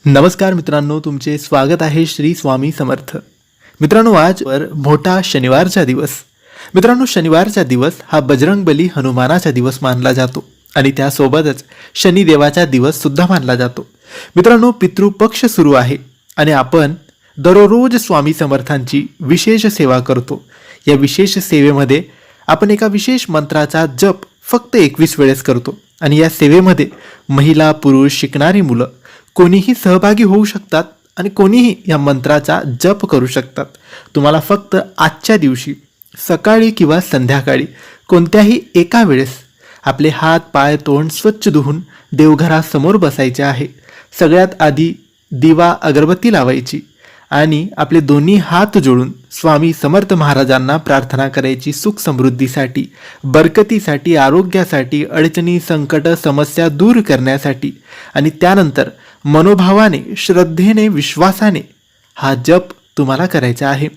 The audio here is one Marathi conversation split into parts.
नमस्कार मित्रांनो, तुमचे स्वागत आहे श्री स्वामी समर्थ. मित्रांनो, आजवर मोठा शनिवारचा दिवस. मित्रांनो, शनिवारचा दिवस हा बजरंगबली हनुमानाचा दिवस मानला जातो आणि त्यासोबतच शनिदेवाचा दिवस सुद्धा मानला जातो. मित्रांनो, पितृपक्ष सुरू आहे आणि आपण दररोज स्वामी समर्थांची विशेष सेवा करतो. या विशेष सेवेमध्ये आपण एका विशेष मंत्राचा जप फक्त 21 वेळेस करतो आणि या सेवेमध्ये महिला, पुरुष, शिकणारी मुलं कोणीही सहभागी होऊ शकतात आणि कोणीही या मंत्राचा जप करू शकतात. तुम्हाला फक्त आजच्या दिवशी सकाळी किंवा संध्याकाळी कोणत्याही एका वेळेस आपले हात, पाय, तोंड स्वच्छ धुवून देवघरासमोर बसायचे आहे. सगळ्यात आधी दिवा अगरबत्ती लावायची आणि आपले दोन्ही हात जोडून स्वामी समर्थ महाराजांना प्रार्थना करायची, सुख समृद्धीसाठी, बरकतीसाठी, आरोग्यासाठी, अडचणी, संकट, समस्या दूर करण्यासाठी. आणि त्यानंतर मनोभावाने, श्रद्धेने, विश्वासाने हा जप तुम्हाला करायचा आहे.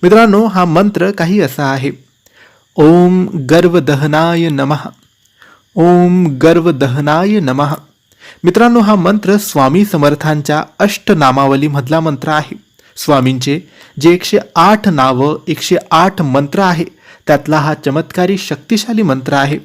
मित्रांनो, हा मंत्र काही असा आहे: ओम गर्वदहनाय नमः, ओम गर्वदहनाय नमः. मित्रांनो, हा मंत्र स्वामी समर्थांच्या अष्टनामावलीमधला मंत्र आहे. स्वामींचे जे 108 नावं, 108 मंत्र आहे, त्यातला हा चमत्कारी शक्तिशाली मंत्र आहे.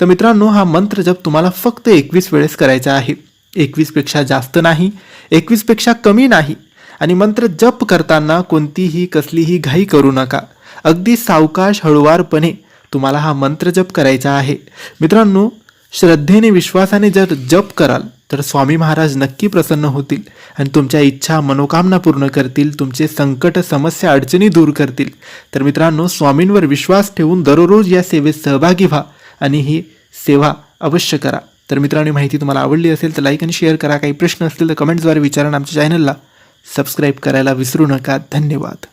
तर मित्रांनो, हा मंत्र जप तुम्हाला फक्त 21 वेळेस करायचा आहे. 21पेक्षा जास्त नाही, 21पेक्षा कमी नाही. आणि मंत्र जप करताना कोणतीही कसलीही घाई करू नका. अगदी सावकाश, हळुवारपणे तुम्हाला हा मंत्र जप करायचा आहे. मित्रांनो, श्रद्धेने, विश्वासाने जर जप कराल तर स्वामी महाराज नक्की प्रसन्न होतील आणि तुमच्या इच्छा, मनोकामना पूर्ण करतील, तुमचे संकट, समस्या, अडचणी दूर करतील. तर मित्रांनो, स्वामींवर विश्वास ठेवून दररोज या सेवेत सहभागी व्हा आणि ही सेवा अवश्य करा. तर मित्रांनो, माहिती तुम्हाला आवडली असेल तर लाईक आणि शेअर करा. काही प्रश्न असतील तर कमेंट्सद्वारे विचारा. आमच्या चॅनलला सबस्क्राईब करायला विसरू नका. धन्यवाद.